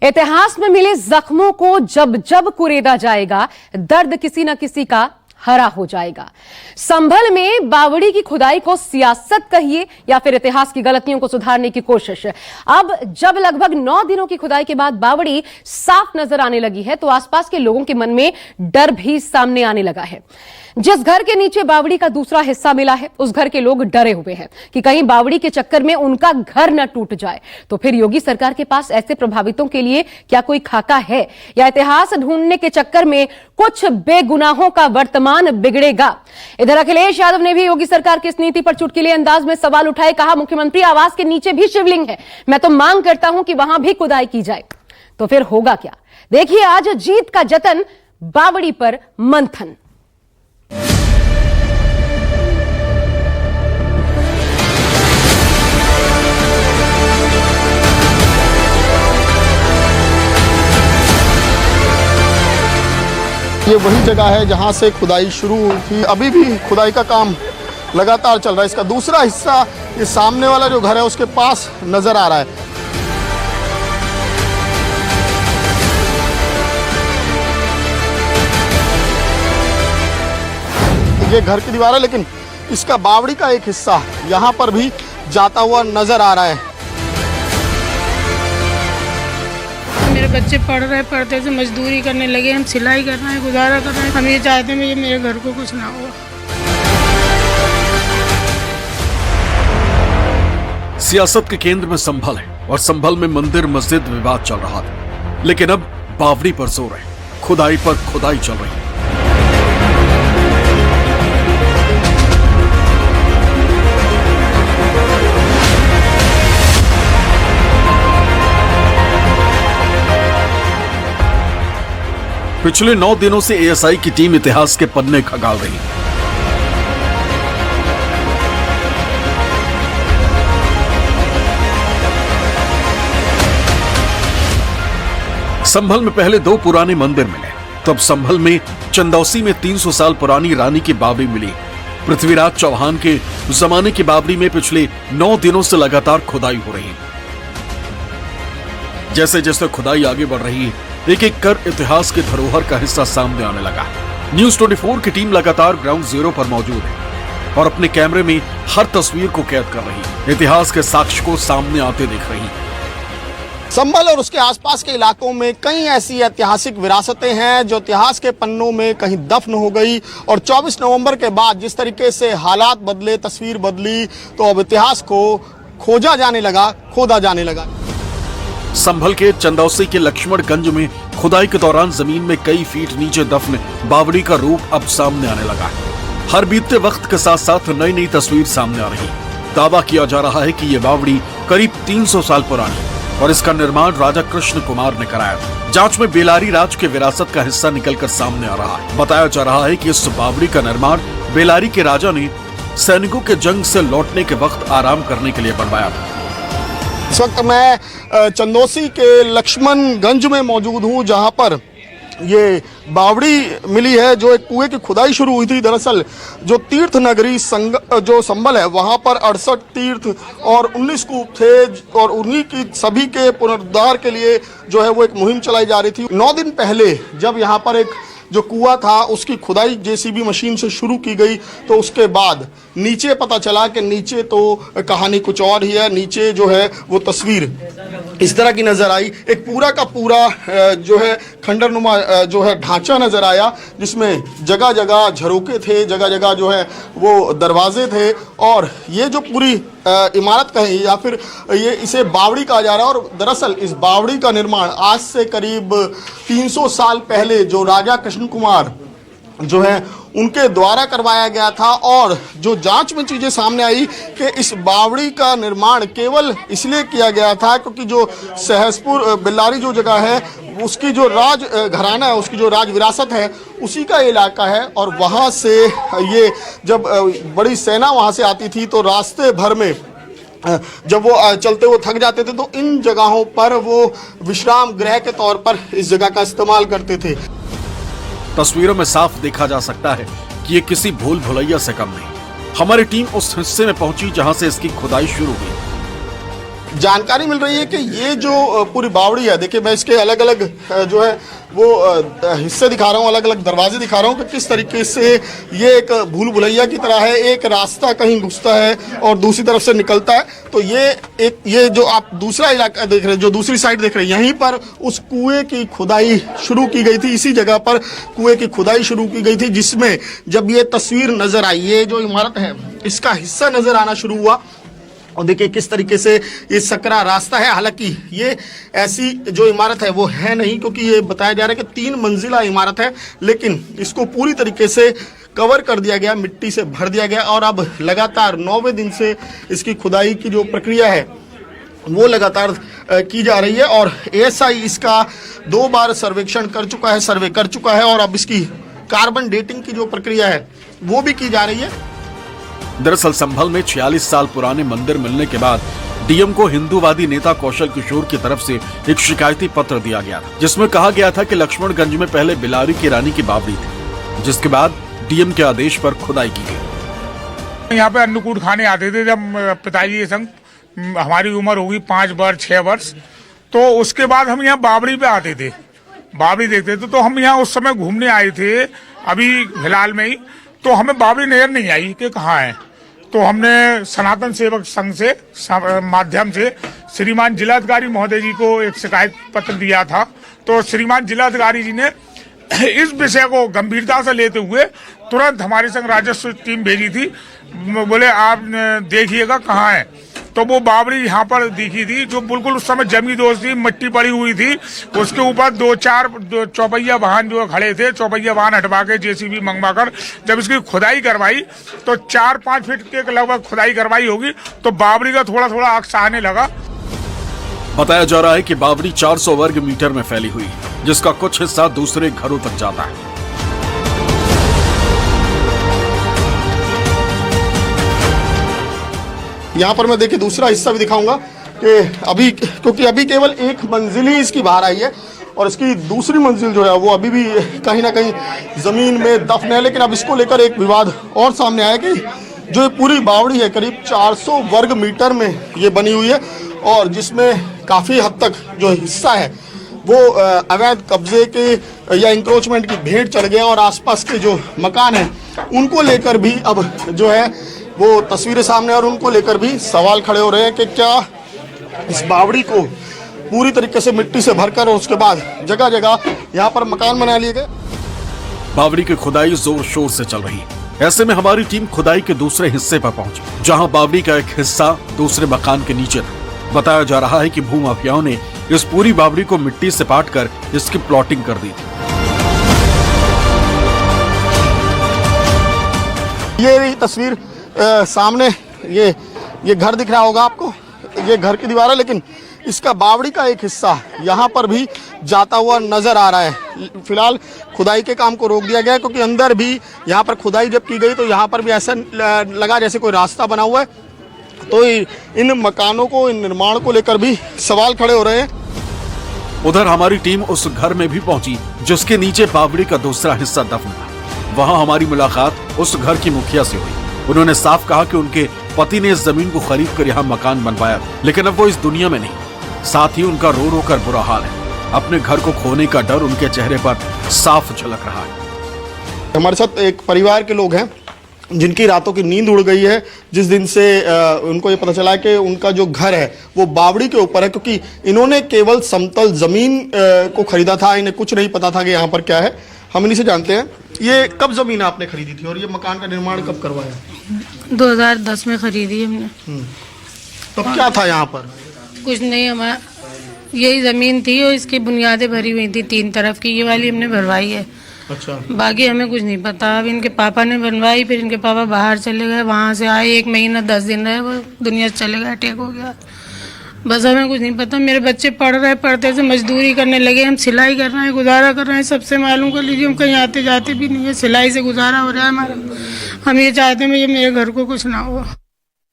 इतिहास में मिले जख्मों को जब जब कुरेदा जाएगा, दर्द किसी न किसी का हरा हो जाएगा। संभल में बावड़ी की खुदाई को सियासत कहिए या फिर इतिहास की गलतियों को सुधारने की कोशिश। अब जब लगभग 9 दिनों की खुदाई के बाद बावड़ी साफ नजर आने लगी है, तो आसपास के लोगों के मन में डर भी सामने आने लगा है। जिस घर के नीचे बावड़ी का दूसरा हिस्सा मिला है, उस घर के लोग डरे हुए हैं कि कहीं बावड़ी के चक्कर में उनका घर न टूट जाए। तो फिर योगी सरकार के पास ऐसे प्रभावितों के लिए क्या कोई खाका है, या इतिहास ढूंढने के चक्कर में कुछ बेगुनाहों का वर्तमान बिगड़ेगा? इधर अखिलेश यादव ने भी योगी सरकार की इस नीति पर चुटकुले अंदाज में सवाल उठाए। कहा, मुख्यमंत्री आवास के नीचे भी शिवलिंग है, मैं तो मांग करता हूं कि वहां भी खुदाई की जाए। तो फिर होगा क्या? देखिए आज जीत का जतन, बावड़ी पर मंथन। ये वही जगह है जहां से खुदाई शुरू हुई थी। अभी भी खुदाई का काम लगातार चल रहा है। इसका दूसरा हिस्सा ये सामने वाला जो घर है उसके पास नजर आ रहा है। ये घर की दीवार है, लेकिन इसका बावड़ी का एक हिस्सा यहाँ पर भी जाता हुआ नजर आ रहा है। मेरे बच्चे पढ़ रहे, पढ़ते से मजदूरी करने लगे, हम सिलाई कर रहे हैं, गुजारा कर रहे हैं। हम ये चाहते हैं कि मेरे घर को कुछ ना हो। सियासत के केंद्र में संभल है और संभल में मंदिर मस्जिद विवाद चल रहा था, लेकिन अब बावड़ी पर जोर है, खुदाई पर खुदाई चल रही है। पिछले 9 दिनों से एएसआई की टीम इतिहास के पन्ने खंगाल रही है। संभल में पहले 2 पुराने मंदिर मिले, तब संभल में चंदौसी में 300 साल पुरानी रानी की बावड़ी मिली। पृथ्वीराज चौहान के जमाने की बावड़ी में पिछले 9 दिनों से लगातार खुदाई हो रही है। जैसे जैसे खुदाई आगे बढ़ रही है, एक एक कर इतिहास के धरोहर का हिस्सा सामने आने लगा। न्यूज़ 24 की टीम लगातार ग्राउंड जीरो पर मौजूद है और अपने कैमरे में हर तस्वीर को कैद कर रही है। इतिहास के साक्ष्य को सामने आते दिख रही है। संभल और उसके आसपास के इलाकों में कई ऐसी ऐतिहासिक विरासतें हैं जो इतिहास के पन्नों में कहीं दफन हो गई, और 24 नवंबर के बाद जिस तरीके से हालात बदले, तस्वीर बदली, तो अब इतिहास को खोजा जाने लगा, खोदा जाने लगा। संभल के चंदौसी के लक्ष्मणगंज में खुदाई के दौरान जमीन में कई फीट नीचे दफन बावड़ी का रूप अब सामने आने लगा है। हर बीतते वक्त के साथ साथ नई नई तस्वीर सामने आ रही है। दावा किया जा रहा है कि ये बावड़ी करीब 300 साल पुरानी और इसका निर्माण राजा कृष्ण कुमार ने कराया था। जांच में बेलारी राज के विरासत का हिस्सा निकलकर सामने आ रहा है। बताया जा रहा है कि इस बावड़ी का निर्माण बेलारी के राजा ने सैनिकों के जंग से लौटने के वक्त आराम करने के लिए बनवाया था। इस वक्त मैं चंदौसी के लक्ष्मणगंज में मौजूद हूं, जहां पर ये बावड़ी मिली है, जो एक कुएं की खुदाई शुरू हुई थी। दरअसल जो तीर्थ नगरी जो संभल है, वहां पर 68 तीर्थ और 19 कूप थे, और उन्हीं की सभी के पुनरुद्धार के लिए जो है वो एक मुहिम चलाई जा रही थी। 9 दिन पहले जब यहाँ पर एक जो कुआं था उसकी खुदाई जेसीबी मशीन से शुरू की गई, तो उसके बाद नीचे पता चला कि नीचे तो कहानी कुछ और ही है। नीचे जो है वो तस्वीर इस तरह की नजर आई। एक पूरा का पूरा जो है खंडरनुमा जो है ढांचा नजर आया, जिसमें जगह जगह झरोके थे, जगह जगह जो है वो दरवाजे थे, और ये जो पूरी इमारत कहें या फिर ये इसे बावड़ी कहा जा रहा है। और दरअसल इस बावड़ी का निर्माण आज से करीब 300 साल पहले जो राजा कृष्ण कुमार जो है उनके द्वारा करवाया गया था। और जो जांच में चीजें सामने आई कि इस बावड़ी का निर्माण केवल इसलिए किया गया था क्योंकि जो सहसपुर बेलारी जो जगह है, उसकी जो राज घराना है, उसकी जो राज विरासत है, उसी का इलाका है। और वहाँ से ये जब बड़ी सेना वहाँ से आती थी, तो रास्ते भर में जब वो चलते हुए थक जाते थे, तो इन जगहों पर वो विश्राम गृह के तौर पर इस जगह का इस्तेमाल करते थे। तस्वीरों में साफ देखा जा सकता है कि ये किसी भूल भुलैया से कम नहीं। हमारी टीम उस हिस्से में पहुंची जहां से इसकी खुदाई शुरू हुई। जानकारी मिल रही है कि ये जो पूरी बावड़ी है, देखिए मैं इसके अलग अलग जो है वो हिस्से दिखा रहा हूँ, अलग अलग दरवाजे दिखा रहा हूँ कि किस तरीके से ये एक भूल भुलैया की तरह है। एक रास्ता कहीं घुसता है और दूसरी तरफ से निकलता है। तो ये जो आप दूसरा इलाका देख रहे हैं, जो दूसरी साइड देख रहे हैं, यहीं पर उस कुएं की खुदाई शुरू की गई थी। इसी जगह पर कुएं की खुदाई शुरू की गई थी, जिसमें जब ये तस्वीर नजर आई, ये जो इमारत है इसका हिस्सा नजर आना शुरू हुआ। और देखिए किस तरीके से ये सकरा रास्ता है। हालांकि ये ऐसी जो इमारत है वो है नहीं, क्योंकि ये बताया जा रहा है कि 3 मंजिला इमारत है, लेकिन इसको पूरी तरीके से कवर कर दिया गया, मिट्टी से भर दिया गया। और अब लगातार 9वें दिन से इसकी खुदाई की जो प्रक्रिया है वो लगातार की जा रही है। और एएसआई इसका 2 बार सर्वेक्षण कर चुका है, सर्वे कर चुका है, और अब इसकी कार्बन डेटिंग की जो प्रक्रिया है वो भी की जा रही है। दरअसल संभल में 46 साल पुराने मंदिर मिलने के बाद डीएम को हिंदूवादी नेता कौशल किशोर की तरफ से एक शिकायती पत्र दिया गया था, जिसमें कहा गया था कि लक्ष्मणगंज में पहले बिलारी की रानी की बावड़ी थी, जिसके बाद डीएम के आदेश पर खुदाई की गई। यहाँ पे अन्नकूट खाने आते थे जब पिताजी के संग, हमारी उम्र होगी 5 वर्ष 6 वर्ष, तो उसके बाद हम यहाँ बावड़ी पे आते थे, बावड़ी देखते थे। तो हम यहाँ उस समय घूमने आए थे अभी फिलहाल में ही, तो हमें बावड़ी नजर नहीं आई कि कहाँ है। तो हमने सनातन सेवक संघ से माध्यम से श्रीमान जिलाधिकारी महोदय जी को एक शिकायत पत्र दिया था। तो श्रीमान जिलाधिकारी जी ने इस विषय को गंभीरता से लेते हुए तुरंत हमारे संग राजस्व टीम भेजी थी। बोले आप देखिएगा कहाँ है। तो वो बावड़ी यहाँ पर दिखी थी, जो बिल्कुल उस समय जमी दोष थी, मिट्टी पड़ी हुई थी। उसके ऊपर 2-4 चौपहिया वाहन जो खड़े थे, चौपहिया वाहन हटवा के जेसीबी मंगवा कर जब इसकी खुदाई करवाई तो 4-5 फीट के लगभग खुदाई करवाई होगी। तो बावड़ी का थोड़ा थोड़ा अक्स आने लगा। बताया जा रहा है कि बावड़ी 400 वर्ग मीटर में फैली हुई है, जिसका कुछ हिस्सा दूसरे घरों तक जाता है। यहाँ पर मैं देखिए दूसरा हिस्सा भी दिखाऊंगा कि अभी, क्योंकि अभी केवल 1 मंजिल ही इसकी बाहर आई है और इसकी दूसरी मंजिल जो है वो अभी भी कहीं ना कहीं ज़मीन में दफन है। लेकिन अब इसको लेकर एक विवाद और सामने आया कि जो ये पूरी बावड़ी है करीब 400 वर्ग मीटर में ये बनी हुई है, और जिसमें काफ़ी हद तक जो हिस्सा है वो अवैध कब्जे के या इंक्रोचमेंट की भेंट चढ़ गया। और आसपास के जो मकान हैं उनको लेकर भी अब जो है वो तस्वीरें सामने, और उनको लेकर भी सवाल खड़े हो रहे हैं कि क्या इस बावड़ी को पूरी तरीके से मिट्टी से भरकर और उसके बाद जगह जगह यहाँ पर मकान बना लिए गए। बावड़ी की खुदाई जोर शोर से चल रही है। ऐसे में हमारी टीम खुदाई के दूसरे हिस्से पर पहुंची, जहां बावड़ी का एक हिस्सा दूसरे मकान के नीचे था। बताया जा रहा है कि भूमाफियाओं ने इस पूरी बावड़ी को मिट्टी से पाट कर इसकी प्लॉटिंग कर दी थी। ये रही तस्वीर सामने, ये घर दिख रहा होगा आपको, ये घर की दीवार है, लेकिन इसका बावड़ी का एक हिस्सा यहाँ पर भी जाता हुआ नजर आ रहा है। फिलहाल खुदाई के काम को रोक दिया गया है, क्योंकि अंदर भी यहाँ पर खुदाई जब की गई तो यहाँ पर भी ऐसा लगा जैसे कोई रास्ता बना हुआ है। तो इन मकानों को, इन निर्माण को लेकर भी सवाल खड़े हो रहे हैं। उधर हमारी टीम उस घर में भी पहुंची जिसके नीचे बावड़ी का दूसरा हिस्सा दफन था। वहां हमारी मुलाकात उस घर की मुखिया से हुई। उन्होंने साफ कहा कि उनके पति ने इस जमीन को खरीद कर यहाँ मकान बनवाया, लेकिन अब वो इस दुनिया में नहीं। साथ ही उनका रो रो कर बुरा हाल है। अपने घर को खोने का डर उनके चेहरे पर साफ झलक रहा है। हमारे साथ एक परिवार के लोग हैं जिनकी रातों की नींद उड़ गई है जिस दिन से उनको ये पता चला है कि उनका जो घर है वो बावड़ी के ऊपर है, क्योंकि इन्होंने केवल समतल जमीन को खरीदा था, इन्हें कुछ नहीं पता था कि यहाँ पर क्या है। हम इन्हीं से जानते हैं, ये कब जमीन आपने खरीदी थी और ये मकान का निर्माण कब करवाया? 2010 में खरीदी हमने। तब क्या था यहाँ पर? कुछ नहीं, हमारा यही ज़मीन थी और इसकी बुनियादें भरी हुई थी 3 तरफ की, ये वाली हमने भरवाई है। अच्छा। बाकी हमें कुछ नहीं पता। अब इनके पापा ने बनवाई, फिर इनके पापा बाहर चले गए, वहाँ से आए 1 महीना 10 दिन रहे, वो दुनिया से चले गए, अटैक हो गया। बस हमें कुछ नहीं पता। मेरे बच्चे पढ़ रहे, पढ़ते से मजदूरी करने लगे, हम सिलाई कर रहे हैं, गुजारा कर रहे हैं। सबसे मालूम कर लीजिए, हम कहीं आते जाते भी नहीं है, सिलाई से गुजारा हो रहा है हमारा। हम ये चाहते हैं ये मेरे घर को कुछ ना हो।